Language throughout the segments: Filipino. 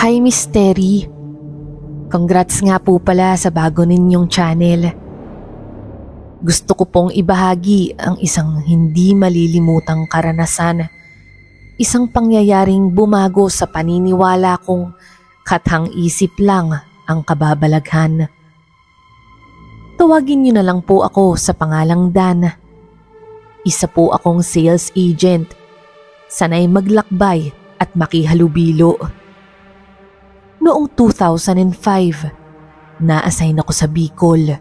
Hi Miss Terry. Congrats nga po pala sa bago ninyong channel. Gusto ko pong ibahagi ang isang hindi malilimutang karanasan. Isang pangyayaring bumago sa paniniwala kong kathang isip lang ang kababalaghan. Tawagin niyo na lang po ako sa pangalang Dan. Isa po akong sales agent, sanay maglakbay at makihalubilo. Noong 2005, na-assign ako sa Bicol.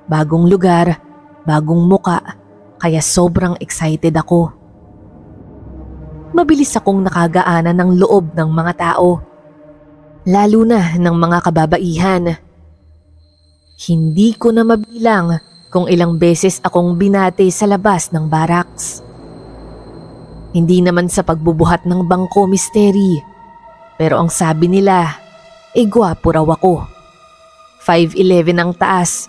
Bagong lugar, bagong muka, kaya sobrang excited ako. Mabilis akong nakagaanan ng loob ng mga tao, lalo na ng mga kababaihan. Hindi ko na mabilang kung ilang beses akong binati sa labas ng barracks. Hindi naman sa pagbubuhat ng bangko, misteri. Pero ang sabi nila, gwapo raw ako. 5'11" ang taas,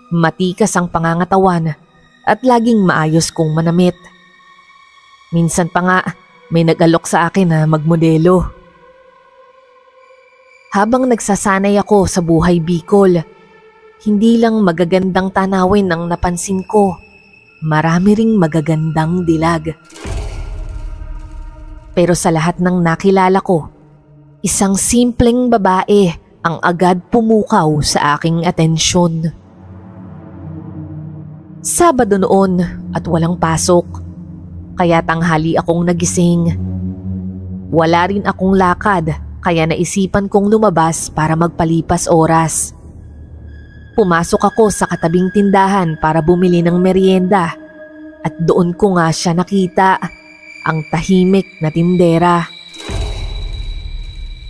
matikas ang pangangatawan at laging maayos kong manamit. Minsan pa nga may nag-alok sa akin na magmodelo. Habang nagsasanay ako sa buhay Bicol, hindi lang magagandang tanawin ang napansin ko, marami ring magagandang dilag. Pero sa lahat ng nakilala ko, isang simpleng babae ang agad pumukaw sa aking atensyon. Sabado noon at walang pasok, kaya tanghali akong nagising. Wala rin akong lakad, kaya naisipan kong lumabas para magpalipas oras. Pumasok ako sa katabing tindahan para bumili ng merienda at doon ko nga siya nakita, ang tahimik na tindera.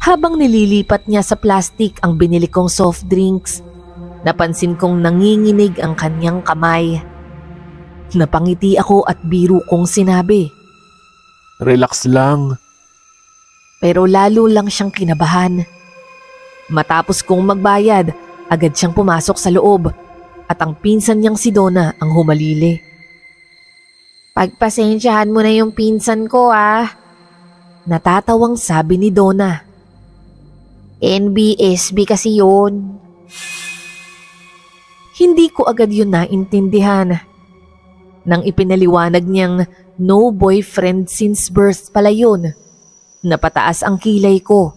Habang nililipat niya sa plastic ang binili kong soft drinks, napansin kong nanginginig ang kanyang kamay. Napangiti ako at biro kong sinabi, "Relax lang." Pero lalo lang siyang kinabahan. Matapos kong magbayad, agad siyang pumasok sa loob at ang pinsan niyang si Donna ang humalili. "Pagpasensyahan mo na yung pinsan ko ah." Natatawang sabi ni Donna. "NBSB kasi yun." Hindi ko agad yun naintindihan. Nang ipinaliwanag niyang no boyfriend since birth pala yun, napataas ang kilay ko.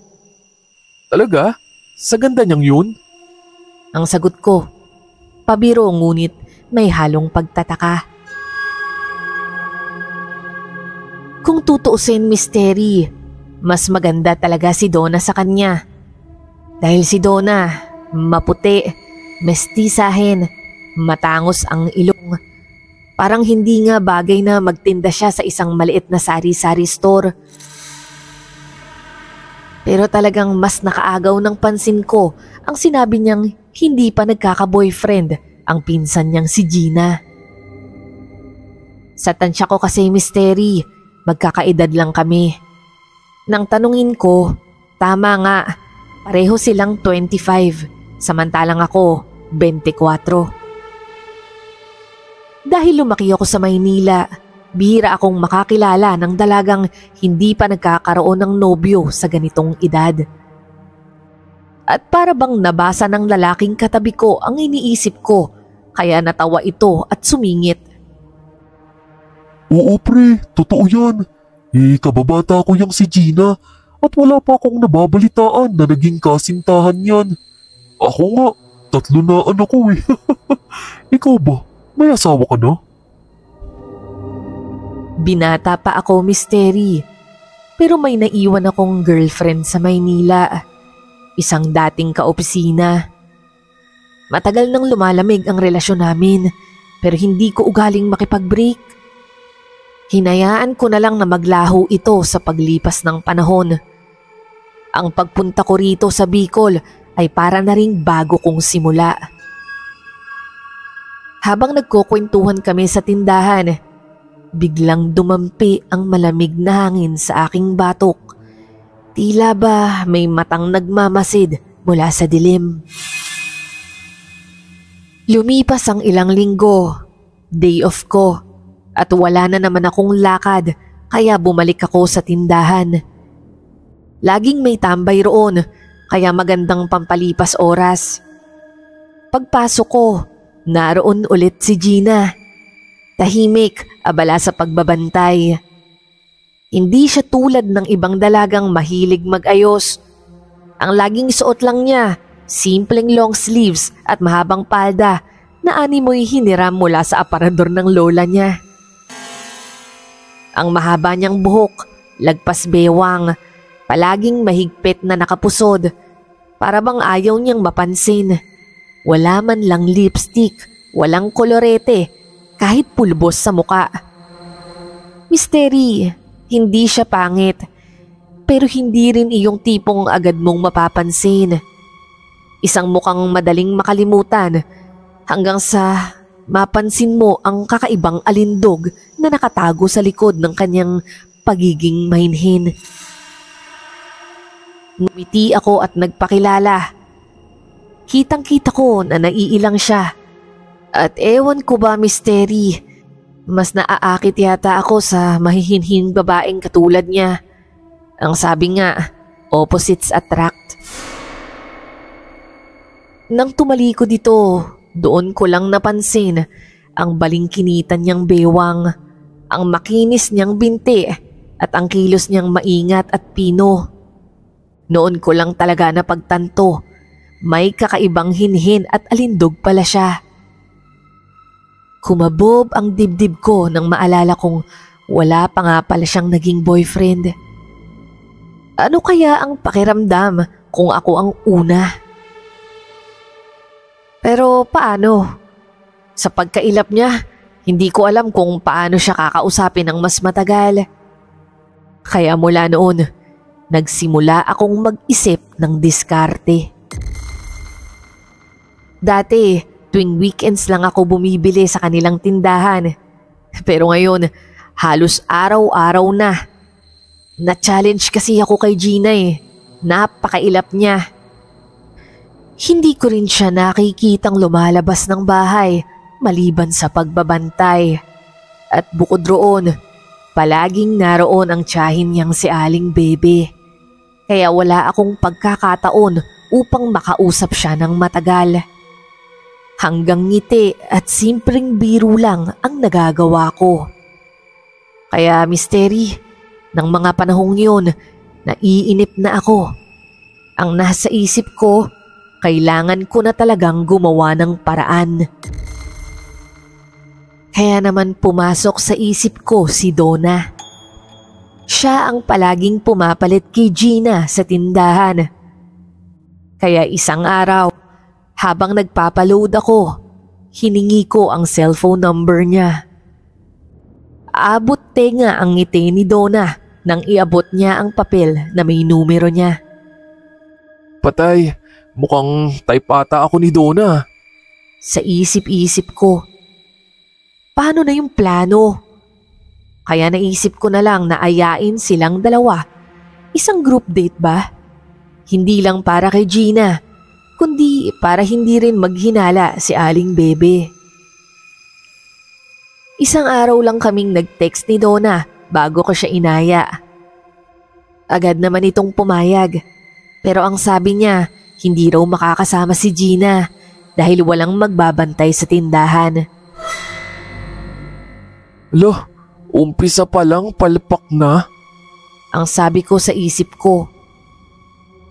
"Talaga? Sa ganda niyang yun?" Ang sagot ko, pabiro ngunit may halong pagtataka. Kung tutuusin, misteri, mas maganda talaga si Donna sa kanya. Dahil si Donna, maputi, mestisahin, matangos ang ilong. Parang hindi nga bagay na magtinda siya sa isang maliit na sari-sari store. Pero talagang mas nakaagaw ng pansin ko ang sinabi niyang hindi pa nagkaka-boyfriend ang pinsan niyang si Gina. Sa tansya ko kasi, misteri, magkakaedad lang kami. Nang tanungin ko, tama nga, pareho silang 25, samantalang ako 24. Dahil lumaki ako sa Maynila, bihira akong makakilala ng dalagang hindi pa nagkakaroon ng nobyo sa ganitong edad. At para bang nabasa ng lalaking katabi ko ang iniisip ko, kaya natawa ito at sumingit. "Oo pre, totoo yan. Kababata ko yang si Gina at wala pa akong nababalitaan na naging kasintahan yan. Ako nga, 3 na anak ko eh." "Ikaw ba? May asawa ka na?" Binata pa ako, misteri, pero may naiwan akong girlfriend sa Maynila. Isang dating kaopisina. Matagal nang lumalamig ang relasyon namin, pero hindi ko ugaling makipag-break. Hinayaan ko na lang na maglaho ito sa paglipas ng panahon. Ang pagpunta ko rito sa Bicol ay para na ring bago kong simula. Habang nagkukwentuhan kami sa tindahan, biglang dumampi ang malamig na hangin sa aking batok. Tila ba may matang nagmamasid mula sa dilim. Lumipas ang ilang linggo, day off ko, at wala na naman akong lakad kaya bumalik ako sa tindahan. Laging may tambay roon, kaya magandang pampalipas oras. Pagpasok ko, naroon ulit si Gina. Tahimik, abala sa pagbabantay. Hindi siya tulad ng ibang dalagang mahilig mag-ayos. Ang laging suot lang niya, simpleng long sleeves at mahabang palda na animoy hiniram mula sa aparador ng lola niya. Ang mahaba niyang buhok, lagpas bewang, palaging mahigpit na nakapusod, para bang ayaw niyang mapansin. Wala man lang lipstick, walang kolorete, kahit pulbos sa muka. Mystery, hindi siya pangit, pero hindi rin iyong tipong agad mong mapapansin. Isang mukhang madaling makalimutan hanggang sa mapansin mo ang kakaibang alindog na nakatago sa likod ng kanyang pagiging mahinhin. Ngumiti ako at nagpakilala. Kitang-kita ko na naiilang siya. At ewan ko ba, Mystery, mas naaakit yata ako sa mahihinhin babaeng katulad niya. Ang sabi nga, opposites attract. Nang tumaliko dito, doon ko lang napansin ang balingkinitan niyang bewang, ang makinis niyang binti at ang kilos niyang maingat at pino. Noon ko lang talaga napagtanto, may kakaibang hinhin at alindog pala siya. Kumabob ang dibdib ko nang maalala kong wala pa nga pala siyang naging boyfriend. Ano kaya ang pakiramdam kung ako ang una? Pero paano? Sa pagkailap niya, hindi ko alam kung paano siya kakausapin ng mas matagal. Kaya mula noon, nagsimula akong mag-isip ng diskarte. Dati, tuwing weekends lang ako bumibili sa kanilang tindahan. Pero ngayon, halos araw-araw na. Na-challenge kasi ako kay Gina eh. Napakailap niya. Hindi ko rin siya nakikitang lumalabas ng bahay maliban sa pagbabantay. At bukod roon, palaging naroon ang tiyahin niyang si Aling Bebe. Kaya wala akong pagkakataon upang makausap siya ng matagal. Hanggang ngiti at simpleng biro lang ang nagagawa ko. Kaya Mystery, ng mga panahong yun, naiinip na ako. Ang nasa isip ko, kailangan ko na talagang gumawa ng paraan. Kaya naman pumasok sa isip ko si Donna. Siya ang palaging pumapalit kay Gina sa tindahan. Kaya isang araw, habang nagpapaload ako, hiningi ko ang cellphone number niya. Abot tenga ang ngiti ni Donna nang iabot niya ang papel na may numero niya. Patay, mukhang type ata ako ni Donna. Sa isip-isip ko, paano na yung plano? Kaya naisip ko na lang na ayain silang dalawa. Isang group date ba? Hindi lang para kay Gina, kundi para hindi rin maghinala si Aling Bebe. Isang araw lang kaming nag-text ni Donna bago ko siya inaya. Agad naman itong pumayag, pero ang sabi niya, hindi raw makakasama si Gina dahil walang magbabantay sa tindahan. Loh, umpisa pa lang palpak na? Ang sabi ko sa isip ko.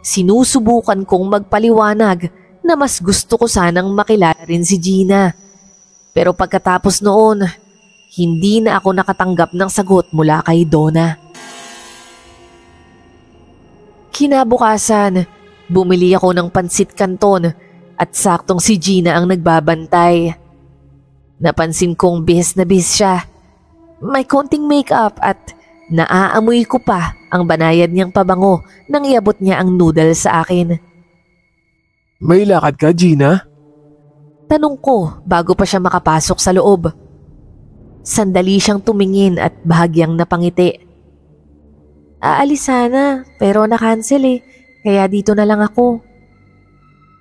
Sinusubukan kong magpaliwanag na mas gusto ko sanang makilala rin si Gina. Pero pagkatapos noon, hindi na ako nakatanggap ng sagot mula kay Donna. Kinabukasan, bumili ako ng pansit canton at saktong si Gina ang nagbabantay. Napansin kong bihis na bihis siya. May konting makeup at naaamoy ko pa ang banayad niyang pabango nang iabot niya ang noodle sa akin. May lakad ka, Gina? Tanong ko bago pa siya makapasok sa loob. Sandali siyang tumingin at bahagyang napangiti. Aalis sana pero na-cancel eh, kaya dito na lang ako.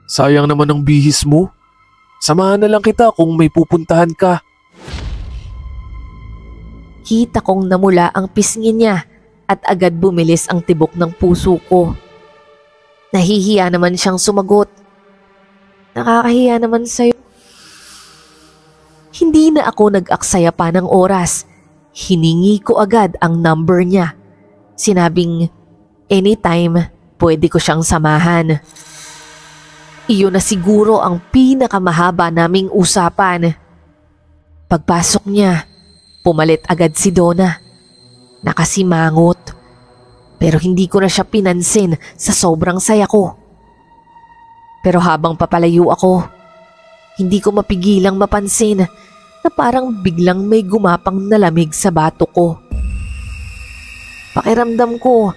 Sayang naman ang bihis mo. Samahan na lang kita kung may pupuntahan ka. Kita kong namula ang pisngi niya at agad bumilis ang tibok ng puso ko. Nahihiya naman siyang sumagot. Nakakahiya naman sa'yo. Hindi na ako nag-aksaya pa ng oras. Hiningi ko agad ang number niya. Sinabing anytime pwede ko siyang samahan. Iyon na siguro ang pinakamahaba naming usapan. Pagpasok niya, pumalit agad si Donna. Nakasimangot. Pero hindi ko na siya pinansin sa sobrang saya ko. Pero habang papalayo ako, hindi ko mapigilang mapansin na parang biglang may gumapang na lamig sa bato ko. Pakiramdam ko,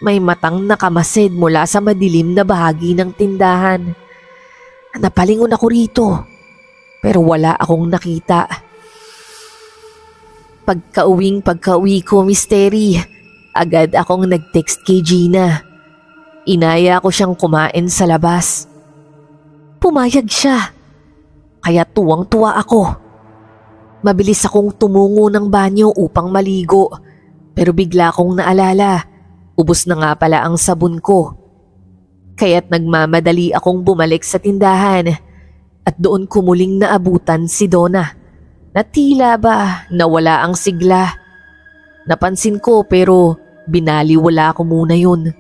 may matang nakamasid mula sa madilim na bahagi ng tindahan. Napalingon ako rito, pero wala akong nakita. Pagka-uwi ko, Misteri, agad akong nag-text kay Gina. Inaya ko siyang kumain sa labas. Pumayag siya, kaya tuwang-tuwa ako. Mabilis akong tumungo ng banyo upang maligo, pero bigla kong naalala, ubos na nga pala ang sabon ko. Kaya't nagmamadali akong bumalik sa tindahan at doon ko muling naabutan si Donna na tila ba nawala ang sigla. Napansin ko pero binaliwala ko muna yun.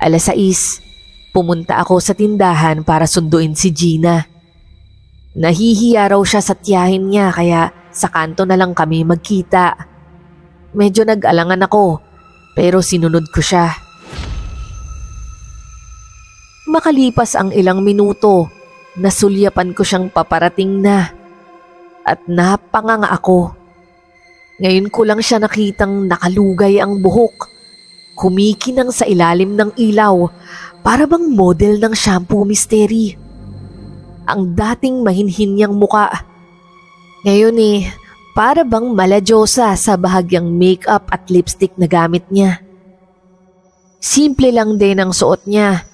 6:00, pumunta ako sa tindahan para sunduin si Gina. Nahihiya raw siya sa tiyahin niya kaya sa kanto na lang kami magkita. Medyo nag-alangan ako pero sinunod ko siya. Makalipas ang ilang minuto, nasulyapan ko siyang paparating na at napanganga ako. Ngayon ko lang siya nakitang nakalugay ang buhok, kumikinang sa ilalim ng ilaw para bang model ng shampoo, Misteri. Ang dating mahinhin niyang muka. Ngayon para bang maladyosa sa bahagyang makeup at lipstick na gamit niya. Simple lang din ang suot niya,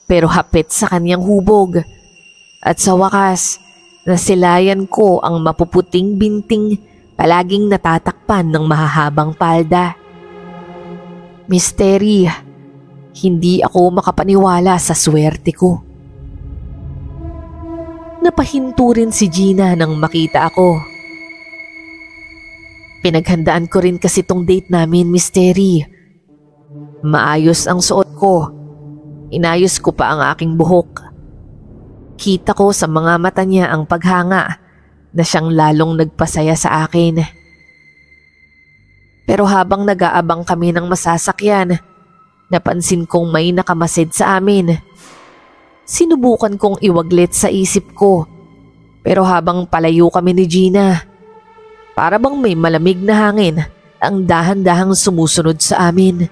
pero hapit sa kanyang hubog. At sa wakas, nasilayan ko ang mapuputing binting palaging natatakpan ng mahahabang palda. Misteri, hindi ako makapaniwala sa swerte ko. Napahinto rin si Gina nang makita ako. Pinaghandaan ko rin kasi tong date namin, Misteri. Maayos ang suot ko. Inayos ko pa ang aking buhok. Kita ko sa mga mata niya ang paghanga na siyang lalong nagpasaya sa akin. Pero habang nag-aabang kami ng masasakyan, napansin kong may nakamasid sa amin. Sinubukan kong iwaglit sa isip ko, pero habang palayo kami ni Gina, para bang may malamig na hangin ang dahan-dahang sumusunod sa amin.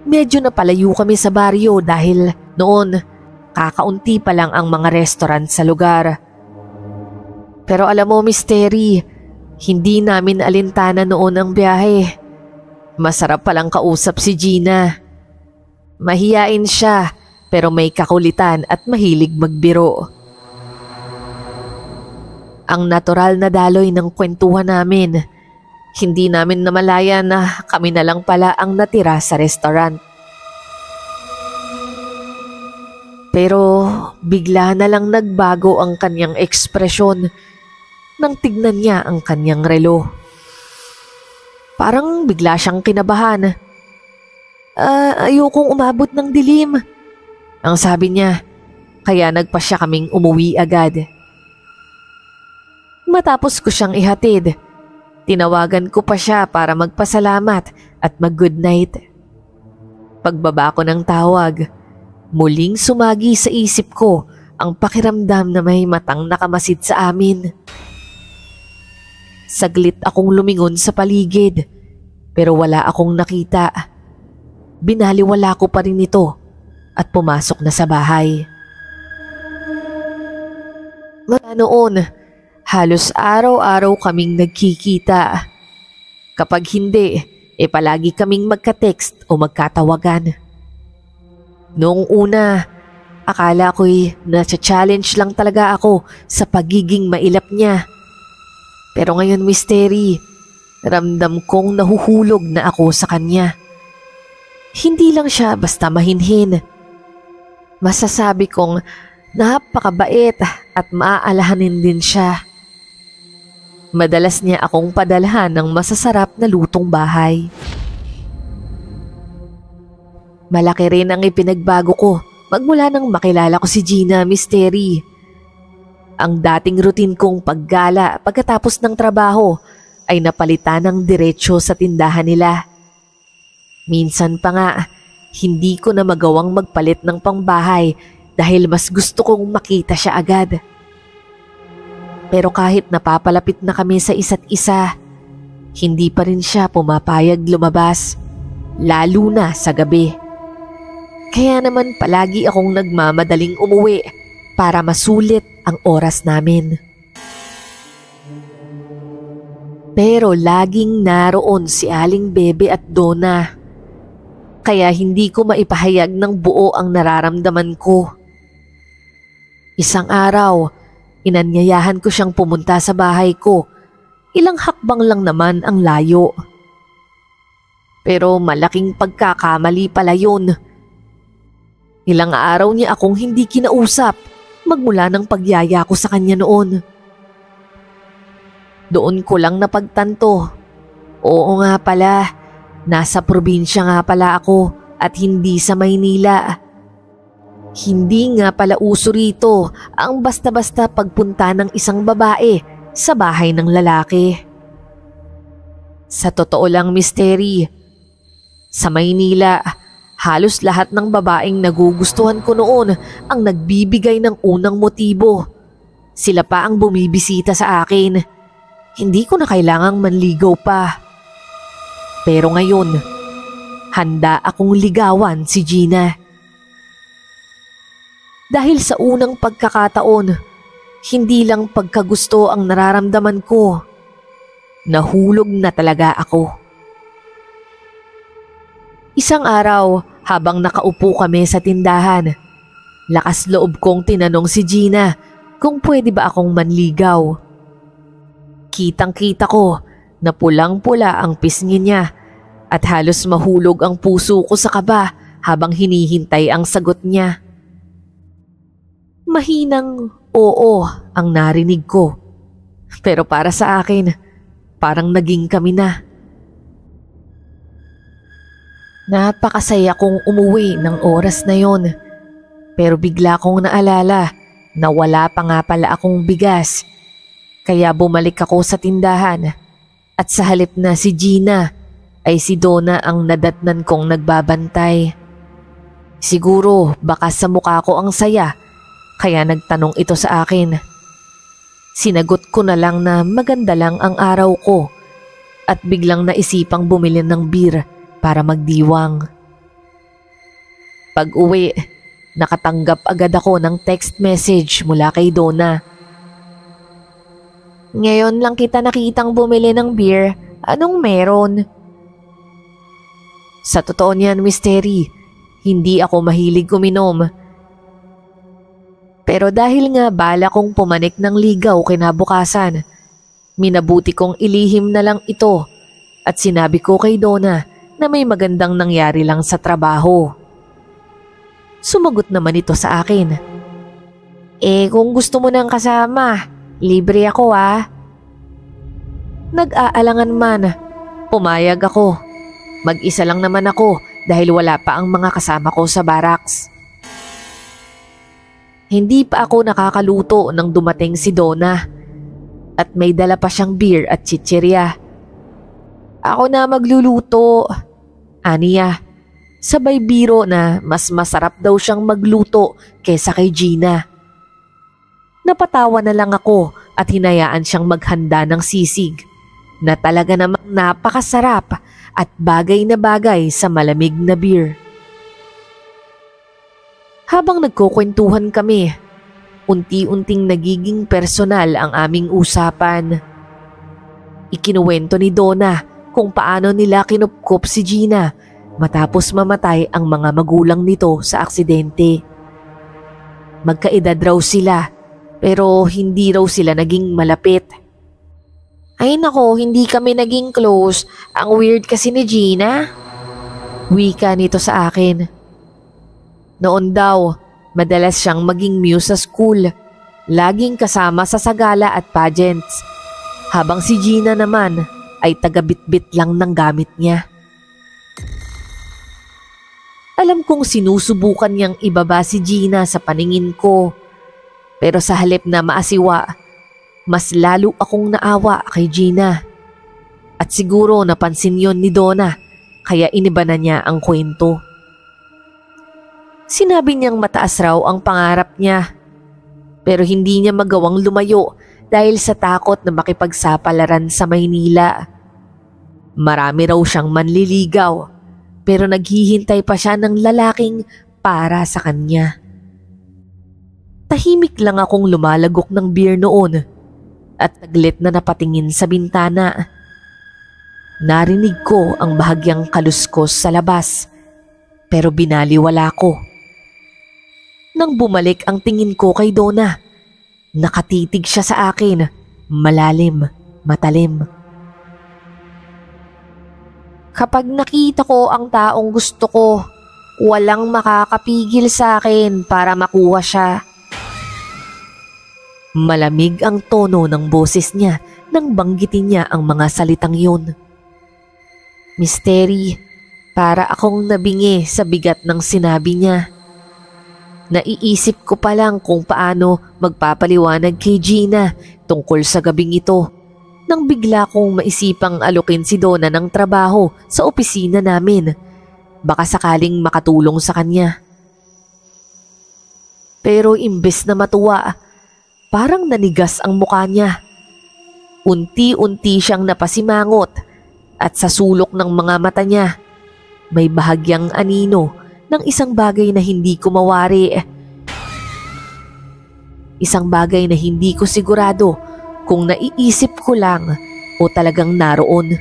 Medyo napalayo kami sa baryo dahil noon kakaunti pa lang ang mga restaurant sa lugar. Pero alam mo, Misteri, hindi namin alintana noon ang biyahe. Masarap palang kausap si Gina. Mahiyain siya pero may kakulitan at mahilig magbiro. Ang natural na daloy ng kwentuhan namin. Hindi namin namalaya na kami na lang pala ang natira sa restaurant. Pero bigla na lang nagbago ang kanyang ekspresyon nang tignan niya ang kanyang relo. Parang bigla siyang kinabahan. Ayokong umabot ng dilim, ang sabi niya, kaya nagpasya kaming umuwi agad. Matapos ko siyang ihatid, tinawagan ko pa siya para magpasalamat at mag-good night. Pagbaba ko ng tawag, muling sumagi sa isip ko ang pakiramdam na may matang nakamasid sa amin. Saglit akong lumingon sa paligid, pero wala akong nakita. Binaliwala ko pa rin ito at pumasok na sa bahay. Mula noon, halos araw-araw kaming nagkikita. Kapag hindi, palagi kaming magka-text o magkatawagan. Noong una, akala ko'y nasa-challenge lang talaga ako sa pagiging mailap niya. Pero ngayon, Mystery, ramdam kong nahuhulog na ako sa kanya. Hindi lang siya basta mahinhin. Masasabi kong napakabait at maaalahanin din siya. Madalas niya akong padalhan ng masasarap na lutong bahay. Malaki rin ang ipinagbago ko magmula nang makilala ko si Gina, Mystery. Ang dating routine kong paggala pagkatapos ng trabaho ay napalitan ng diretsyo sa tindahan nila. Minsan pa nga, hindi ko na magawang magpalit ng pangbahay dahil mas gusto kong makita siya agad. Pero kahit napapalapit na kami sa isa't isa, hindi pa rin siya pumapayag lumabas, lalo na sa gabi. Kaya naman palagi akong nagmamadaling umuwi para masulit ang oras namin. Pero laging naroon si Aling Bebe at Donna. Kaya hindi ko maipahayag ng buo ang nararamdaman ko. Isang araw, inanyayahan ko siyang pumunta sa bahay ko. Ilang hakbang lang naman ang layo. Pero malaking pagkakamali pala yun. Ilang araw niya akong hindi kinausap magmula ng pagyaya ko sa kanya noon. Doon ko lang napagtanto. Oo nga pala, nasa probinsya nga pala ako at hindi sa Maynila. Hindi nga pala uso rito ang basta-basta pagpunta ng isang babae sa bahay ng lalaki. Sa totoo lang, Mystery, sa Maynila, halos lahat ng babaeng nagugustuhan ko noon ang nagbibigay ng unang motibo. Sila pa ang bumibisita sa akin. Hindi ko na kailangang manligaw pa. Pero ngayon, handa akong ligawan si Gina. Dahil sa unang pagkakataon, hindi lang pagkagusto ang nararamdaman ko. Nahulog na talaga ako. Isang araw, habang nakaupo kami sa tindahan, lakas loob kong tinanong si Gina kung pwede ba akong manligaw. Kitang-kita ko na pulang-pula ang pisngi niya at halos mahulog ang puso ko sa kaba habang hinihintay ang sagot niya. Mahinang oo ang narinig ko, pero para sa akin, parang naging kami na. Napakasaya kong umuwi ng oras na yon, pero bigla kong naalala na wala pa nga pala akong bigas. Kaya bumalik ako sa tindahan at sa halip na si Gina ay si Donna ang nadatnan kong nagbabantay. Siguro baka sa mukha ko ang saya kaya nagtanong ito sa akin. Sinagot ko na lang na maganda lang ang araw ko at biglang naisipang bumili ng beer para magdiwang. Pag-uwi, nakatanggap agad ako ng text message mula kay Donna. Ngayon lang kita nakitang bumili ng beer. Anong meron? Sa totoo niyan, Mystery, hindi ako mahilig uminom. Pero dahil nga bala kong pumanik ng ligaw kinabukasan, minabuti kong ilihim na lang ito at sinabi ko kay Donna na may magandang nangyari lang sa trabaho. Sumagot naman ito sa akin. Kung gusto mo nang kasama, libre ako ah. Nag-aalangan man, pumayag ako. Mag-isa lang naman ako dahil wala pa ang mga kasama ko sa barracks. Hindi pa ako nakakaluto nang dumating si Donna at may dala pa siyang beer at chichirya. Ako na magluluto, aniya. Sabay biro na mas masarap daw siyang magluto kesa kay Gina. Napatawa na lang ako at hinayaan siyang maghanda ng sisig na talaga namang napakasarap at bagay na bagay sa malamig na beer. Habang nagkukwentuhan kami, unti-unting nagiging personal ang aming usapan. Ikinuwento ni Donna kung paano nila kinupkop si Gina matapos mamatay ang mga magulang nito sa aksidente. Magkaedad raw sila pero hindi raw sila naging malapit. Ay nako, hindi kami naging close. Ang weird kasi ni Gina. Wika nito sa akin. Noon daw, madalas siyang maging muse sa school. Laging kasama sa sagala at pageants. Habang si Gina naman ay taga-bitbit lang ng gamit niya. Alam kong sinusubukan niyang ibaba si Gina sa paningin ko. Pero sa halip na maasiwa, mas lalo akong naawa kay Gina. At siguro napansin yon ni Donna kaya iniba na niya ang kwento. Sinabi niyang mataas raw ang pangarap niya. Pero hindi niya magawang lumayo dahil sa takot na makipagsapalaran sa Maynila. Marami raw siyang manliligaw pero naghihintay pa siya ng lalaking para sa kanya. Tahimik lang akong lumalagok ng beer noon at taglit na napatingin sa bintana. Narinig ko ang bahagyang kaluskos sa labas pero binaliwala ko. Nang bumalik ang tingin ko kay Donna, nakatitig siya sa akin, malalim, matalim. Kapag nakita ko ang taong gusto ko, walang makakapigil sa akin para makuha siya. Malamig ang tono ng boses niya nang banggitin niya ang mga salitang yun. Mystery, para akong nabingi sa bigat ng sinabi niya. Naiisip ko pa lang kung paano magpapaliwanag kay Gina tungkol sa gabing ito nang bigla kong maisipang alukin si Donna ng trabaho sa opisina namin. Baka sakaling makatulong sa kanya. Pero imbes na matuwa, parang nanigas ang mukha niya. Unti-unti siyang napasimangot at sa sulok ng mga mata niya, may bahagyang anino ng isang bagay na hindi ko mawari. Isang bagay na hindi ko sigurado kung naiisip ko lang o talagang naroon.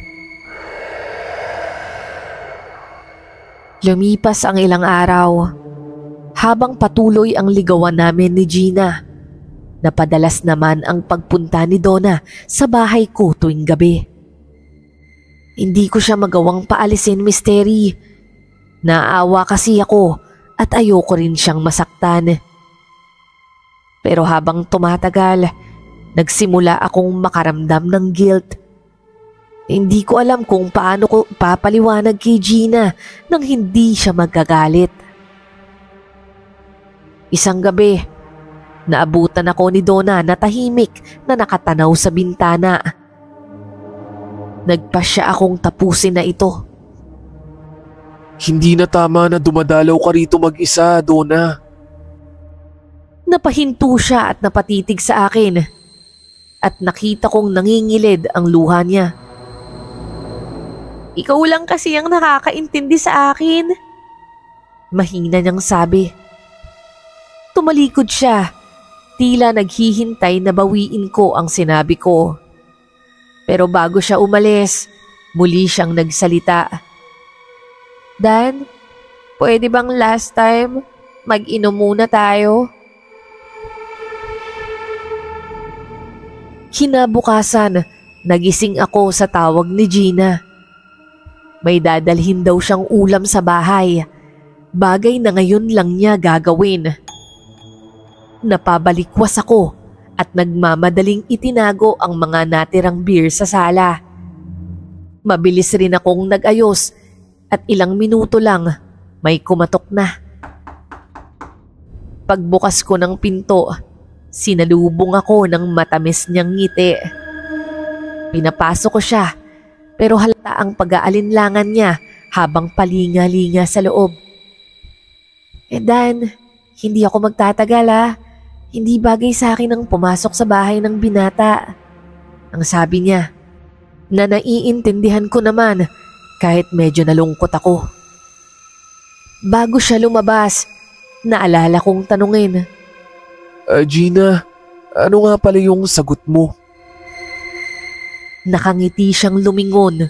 Lumipas ang ilang araw. Habang patuloy ang ligawan namin ni Gina, napadalas naman ang pagpunta ni Donna sa bahay ko tuwing gabi. Hindi ko siya magawang paalisin, Mystery. Naawa kasi ako at ayoko rin siyang masaktan. Pero habang tumatagal, nagsimula akong makaramdam ng guilt. Hindi ko alam kung paano ko papaliwanag kay Gina nang hindi siya magagalit. Isang gabi, naabutan ako ni Donna na tahimik na nakatanaw sa bintana. Nagpasya akong tapusin na ito. Hindi na tama na dumadalaw ka rito mag-isa, Donna. Napahinto siya at napatitig sa akin at nakita kong nangingilid ang luha niya. Ikaw lang kasi ang nakakaintindi sa akin. Mahina niyang sabi. Tumalikod siya, tila naghihintay na bawiin ko ang sinabi ko. Pero bago siya umalis, muli siyang nagsalita. Dan, pwede bang last time mag-inom muna tayo? Kinabukasan, nagising ako sa tawag ni Gina. May dadalhin daw siyang ulam sa bahay. Bagay na ngayon lang niya gagawin. Napabalikwas ako at nagmamadaling itinago ang mga natirang beer sa sala. Mabilis rin akong nag-ayos at ilang minuto lang may kumatok na. Pagbukas ko ng pinto, sinalubong ako ng matamis niyang ngiti. Pinapasok ko siya pero halata ang pag-aalinlangan niya habang palinga-linga sa loob. Dan, hindi ako magtatagal ha. Hindi bagay sa akin ang pumasok sa bahay ng binata. Ang sabi niya, na naiintindihan ko naman kahit medyo nalungkot ako. Bago siya lumabas, naalala kong tanungin. Gina, ano nga pala yung sagot mo? Nakangiti siyang lumingon.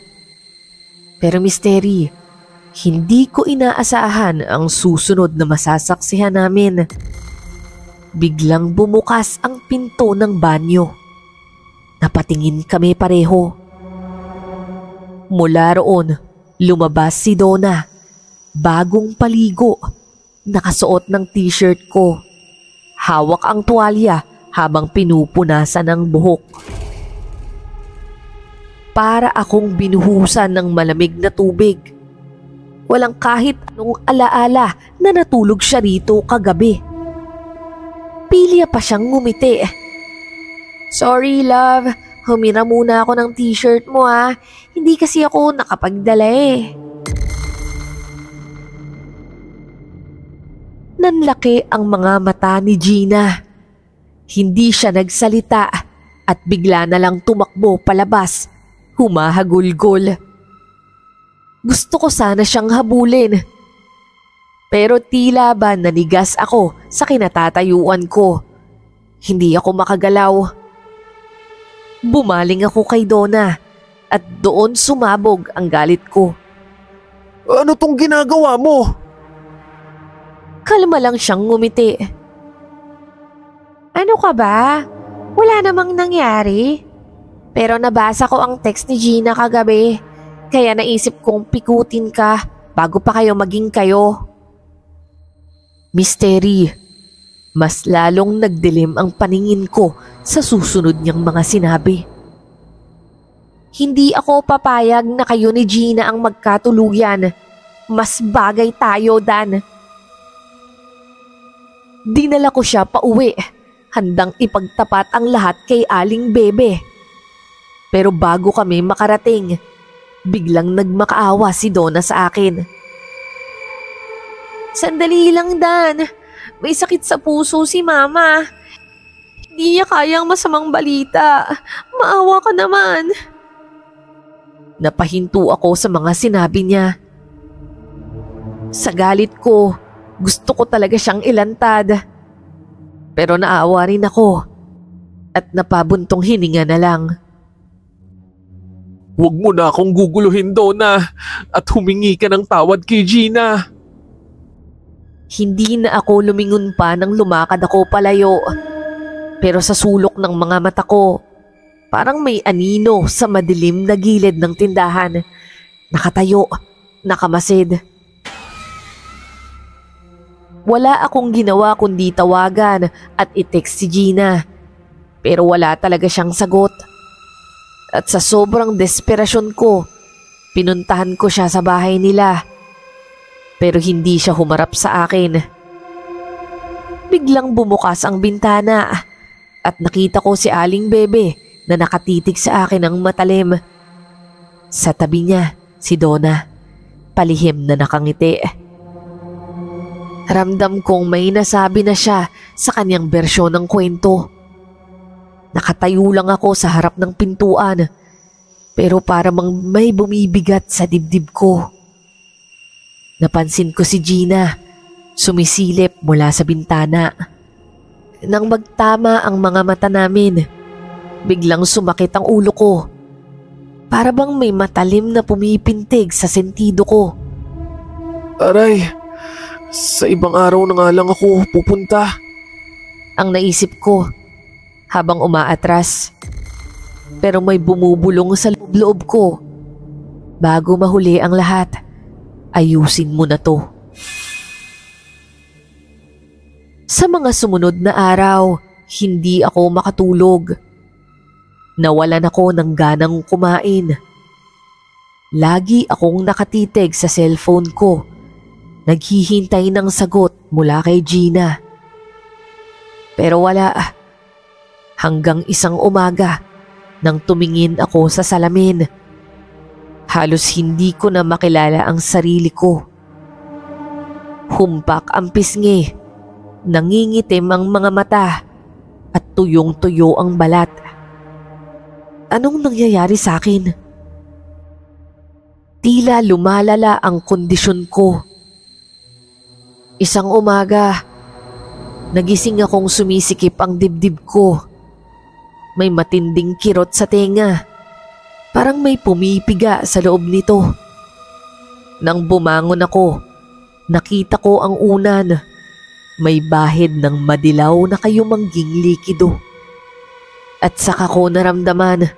Pero Mystery, hindi ko inaasahan ang susunod na masasaksihan namin. Biglang bumukas ang pinto ng banyo. Napatingin kami pareho. Mula roon, lumabas si Donna. Bagong paligo, nakasuot ng t-shirt ko. Hawak ang tuwalya habang pinupunasan ang buhok. Para akong binuhusan ng malamig na tubig. Walang kahit anong alaala na natulog siya rito kagabi. Pilya pa siyang ngumiti. "Sorry love, humira muna ako ng t-shirt mo ha. Hindi kasi ako nakapagdala eh." Nanlaki ang mga mata ni Gina. Hindi siya nagsalita at bigla na lang tumakbo palabas, humahagulgol. Gusto ko sana siyang habulin. Pero tila ba nanigas ako sa kinatatayuan ko. Hindi ako makagalaw. Bumaling ako kay Donna at doon sumabog ang galit ko. Ano tong ginagawa mo? Kalma lang siyang ngumiti. "Ano ka ba? Wala namang nangyari. Pero nabasa ko ang text ni Gina kagabi, kaya naisip kong pikutin ka bago pa kayo maging kayo." Mystery. Mas lalong nagdilim ang paningin ko sa susunod niyang mga sinabi. "Hindi ako papayag na kayo ni Gina ang magkatuluyan. Mas bagay tayo, Dan." Dinala ko siya pauwi, handang ipagtapat ang lahat kay Aling Bebe. Pero bago kami makarating, biglang nagmakaawa si Donna sa akin. "Sandali lang, Dan. May sakit sa puso si Mama. Hindi niya kayang masamang balita. Maawa ka naman." Napahinto ako sa mga sinabi niya. Sa galit ko, gusto ko talaga siyang ilantad. Pero naawa rin ako at napabuntong hininga na lang. Huwag mo na akong guguluhin, Donna, at humingi ka ng tawad kay Gina. Hindi na ako lumingon pa nang lumakad ako palayo. Pero sa sulok ng mga mata ko, parang may anino sa madilim na gilid ng tindahan. Nakatayo, nakamasid. Wala akong ginawa kundi tawagan at i-text si Gina. Pero wala talaga siyang sagot. At sa sobrang desperasyon ko, pinuntahan ko siya sa bahay nila. Pero hindi siya humarap sa akin. Biglang bumukas ang bintana at nakita ko si Aling Bebe na nakatitig sa akin ng matalim. Sa tabi niya, si Donna, palihim na nakangiti. Ramdam kong may nasabi na siya sa kanyang bersyon ng kwento. Nakatayo lang ako sa harap ng pintuan, pero parang may bumibigat sa dibdib ko. Napansin ko si Gina, sumisilip mula sa bintana. Nang magtama ang mga mata namin, biglang sumakit ang ulo ko. Para bang may matalim na pumipintig sa sentido ko. Aray, sa ibang araw na nga lang ako pupunta. Ang naisip ko habang umaatras. Pero may bumubulong sa loob ko. Bago mahuli ang lahat, ayusin mo na to. Sa mga sumunod na araw, hindi ako makatulog. Nawalan ako ng ganang kumain. Lagi akong nakatitig sa cellphone ko, naghihintay ng sagot mula kay Gina. Pero wala. Hanggang isang umaga, nang tumingin ako sa salamin, halos hindi ko na makilala ang sarili ko. Humpak ang pisngi, nangingitim ang mga mata, at tuyong-tuyo ang balat. Anong nangyayari sa akin? Tila lumalala ang kondisyon ko. Isang umaga, nagising akong sumisikip ang dibdib ko. May matinding kirot sa tenga. Parang may pumipiga sa loob nito. Nang bumangon ako, nakita ko ang unan. May bahid ng madilaw na kayumangging likido. At saka ko naramdaman,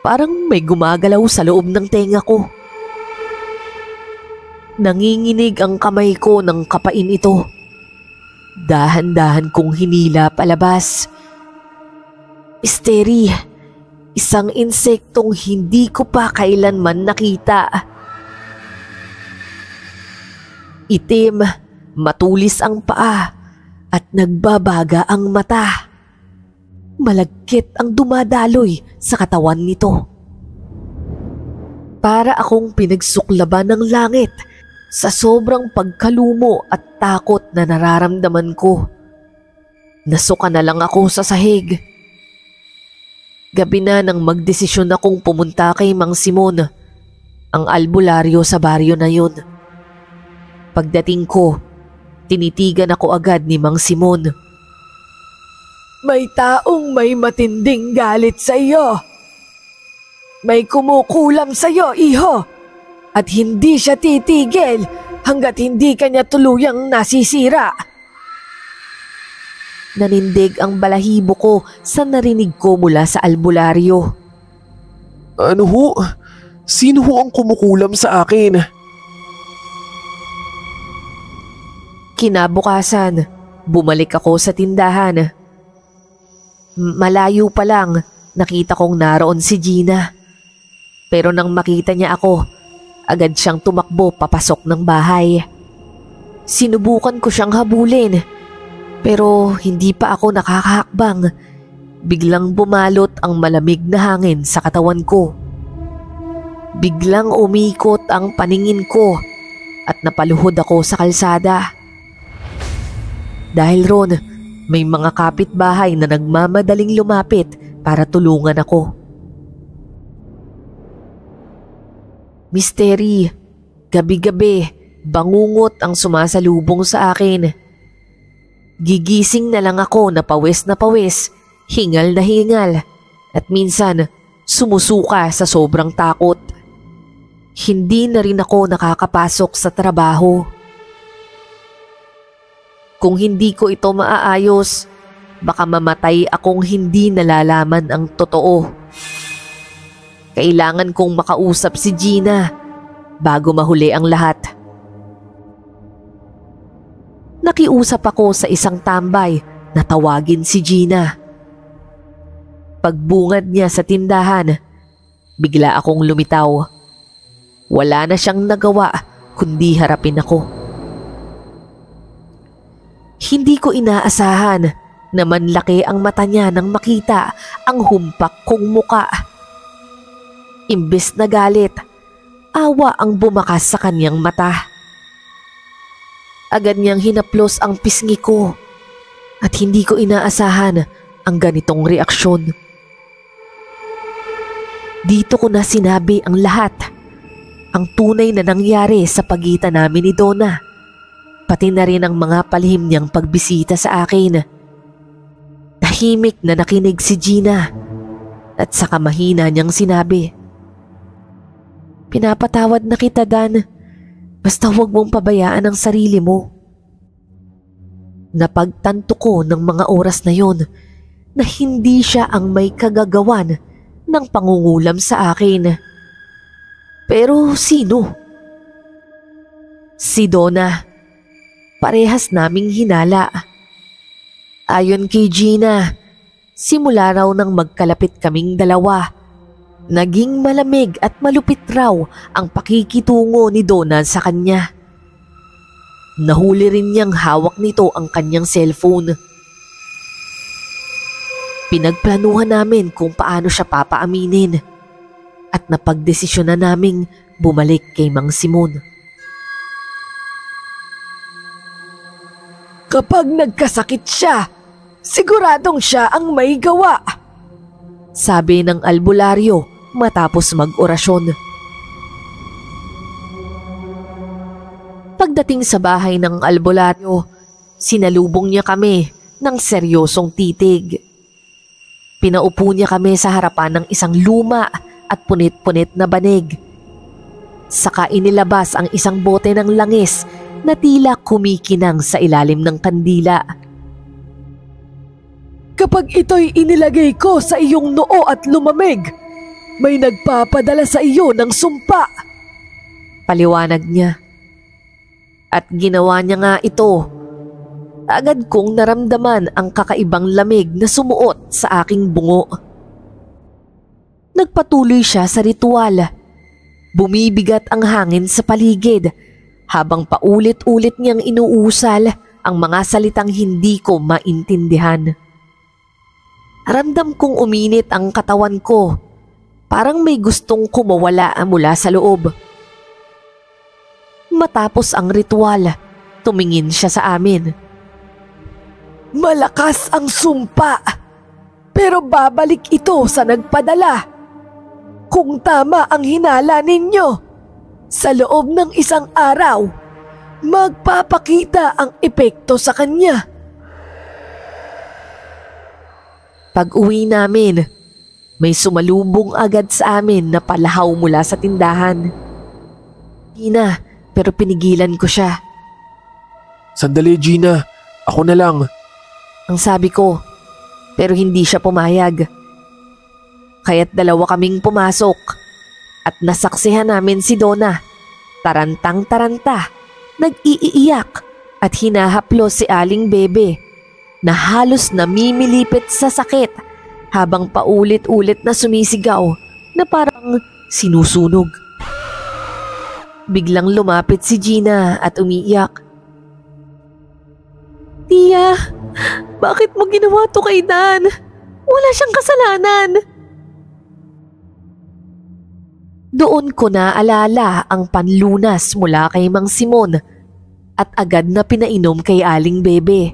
parang may gumagalaw sa loob ng tenga ko. Nanginginig ang kamay ko ng kapain ito. Dahan-dahan kong hinila palabas. Misteri, isang insektong hindi ko pa kailanman nakita. Itim, matulis ang paa at nagbabaga ang mata. Malagkit ang dumadaloy sa katawan nito. Para akong pinagsuklaban ng langit sa sobrang pagkalumo at takot na nararamdaman ko. Nasuka na lang ako sa sahig. Gabi na nang magdesisyon akong pumunta kay Mang Simon, ang albularyo sa baryo na yun. Pagdating ko, tinitigan ako agad ni Mang Simon. May taong may matinding galit sa iyo. May kumukulam sa iyo, iho. At hindi siya titigil hanggat hindi kanya tuluyang nasisira. Nanindig ang balahibo ko sa narinig ko mula sa albularyo. Ano ho? Sino ho ang kumukulam sa akin? Kinabukasan, bumalik ako sa tindahan. Malayo pa lang, nakita kong naroon si Gina. Pero nang makita niya ako, agad siyang tumakbo papasok ng bahay. Sinubukan ko siyang habulin, pero hindi pa ako nakakahakbang. Biglang bumalot ang malamig na hangin sa katawan ko. Biglang umikot ang paningin ko at napaluhod ako sa kalsada. Dahil ron, may mga kapitbahay na nagmamadaling lumapit para tulungan ako. Misteri, gabi-gabi, bangungot ang sumasalubong sa akin. Gigising na lang ako na pawis, hingal na hingal, at minsan sumusuka sa sobrang takot. Hindi na rin ako nakakapasok sa trabaho. Kung hindi ko ito maaayos, baka mamatay akong hindi nalalaman ang totoo. Kailangan kong makausap si Gina bago mahuli ang lahat. Nakiusap ako sa isang tambay na tawagin si Gina. Pagbungad niya sa tindahan, bigla akong lumitaw. Wala na siyang nagawa kundi harapin ako. Hindi ko inaasahan na manlaki ang mata niya nang makita ang humpak kong muka. Imbes na galit, awa ang bumakas sa kanyang mata. Agad niyang hinaplos ang pisngi ko at hindi ko inaasahan ang ganitong reaksyon. Dito ko na sinabi ang lahat, ang tunay na nangyari sa pagitan namin ni Donna. Pati na rin ang mga palihim niyang pagbisita sa akin. Tahimik na nakinig si Gina at saka mahina niyang sinabi, "Pinapatawad na kita, Dan. Basta huwag mong pabayaan ang sarili mo." Napagtanto ko ng mga oras na yon na hindi siya ang may kagagawan ng pangungulam sa akin. Pero sino? Si Donna. Parehas naming hinala. Ayon kay Gina, simula raw nang magkalapit kaming dalawa, naging malamig at malupit raw ang pakikitungo ni Donna sa kanya. Nahuli rin niyang hawak nito ang kanyang cellphone. Pinagplanuhan namin kung paano siya papaaminin at napagdesisyon na naming bumalik kay Mang Simon. "Kapag nagkasakit siya, siguradong siya ang may gawa," sabi ng albularyo matapos mag-orasyon. Pagdating sa bahay ng albularyo, sinalubong niya kami ng seryosong titig. Pinaupo niya kami sa harapan ng isang luma at punit-punit na banig. Saka inilabas ang isang bote ng langis na tila kumikinang sa ilalim ng kandila. Kapag ito'y inilagay ko sa iyong noo at lumamig, may nagpapadala sa iyo ng sumpa. Paliwanag niya. At ginawa niya nga ito. Agad kong naramdaman ang kakaibang lamig na sumuot sa aking bungo. Nagpatuloy siya sa ritual. Bumibigat ang hangin sa paligid habang paulit-ulit niyang inuusal ang mga salitang hindi ko maintindihan. Ramdam kong uminit ang katawan ko. Parang may gustong kumawala mula sa loob. Matapos ang ritual, tumingin siya sa amin. Malakas ang sumpa, pero babalik ito sa nagpadala. Kung tama ang hinala ninyo, sa loob ng isang araw, magpapakita ang epekto sa kanya. Pag-uwi namin, may sumalubong agad sa amin na palahaw mula sa tindahan. Gina, pero pinigilan ko siya. Sandali, Gina. Ako na lang. Ang sabi ko, pero hindi siya pumayag. Kaya't dalawa kaming pumasok at nasaksihan namin si Donna. Tarantang-taranta, nag-iiyak at hinahaplos si Aling Bebe na halos namimilipit sa sakit habang paulit-ulit na sumisigaw na parang sinusunog. Biglang lumapit si Gina at umiiyak. Tia, bakit mo ginawa to kay Dan? Wala siyang kasalanan. Doon ko naalala ang panlunas mula kay Mang Simon at agad na pinainom kay Aling Bebe.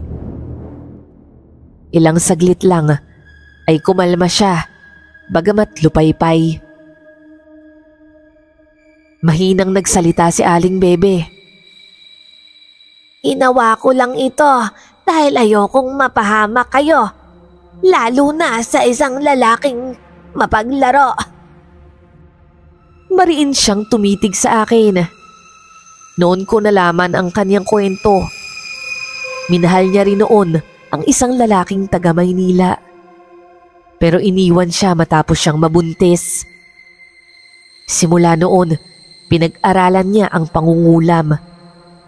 Ilang saglit lang ay kumalma siya, bagamat lupaypay. Mahinang nagsalita si Aling Bebe. Inawa ko lang ito dahil ayokong mapahamak kayo, lalo na sa isang lalaking mapaglaro. Mariin siyang tumitig sa akin. Noon ko nalaman ang kanyang kwento. Minahal niya rin noon ang isang lalaking taga Maynila. Pero iniwan siya matapos siyang mabuntis. Simula noon, pinag-aralan niya ang pangungulam.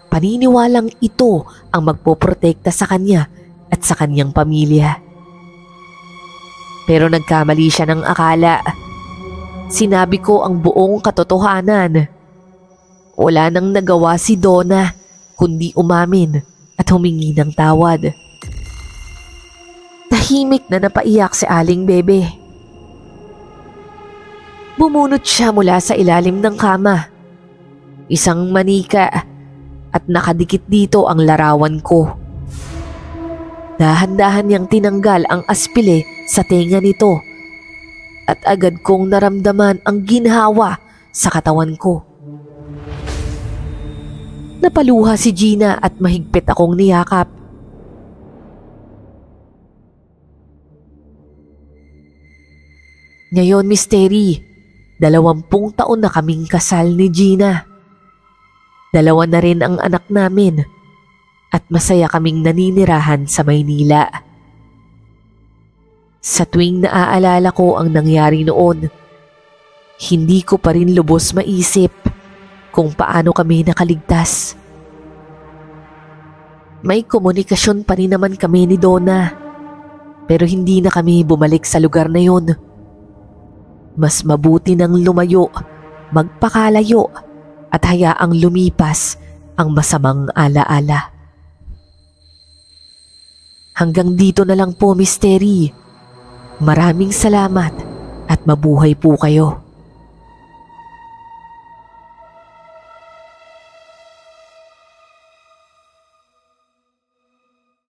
Paniniwalang ito ang magpoprotekta sa kanya at sa kanyang pamilya. Pero nagkamali siya ng akala. Sinabi ko ang buong katotohanan. Wala nang nagawa si Donna kundi umamin at humingi ng tawad. Tahimik na napaiyak si Aling Bebe. Bumunot siya mula sa ilalim ng kama. Isang manika at nakadikit dito ang larawan ko. Dahan-dahan niyang tinanggal ang aspile sa tenga nito at agad kong naramdaman ang ginhawa sa katawan ko. Napaluha si Gina at mahigpit akong niyakap. Ngayon, Misteri, 20 taon na kaming kasal ni Gina. 2 na rin ang anak namin at masaya kaming naninirahan sa Maynila. Sa tuwing naaalala ko ang nangyari noon, hindi ko pa rin lubos maisip kung paano kami nakaligtas. May komunikasyon pa rin naman kami ni Donna, pero hindi na kami bumalik sa lugar na yon. Mas mabuti nang lumayo, magpakalayo at hayaang lumipas ang masamang alaala. Hanggang dito na lang po, Misteri. Maraming salamat at mabuhay po kayo.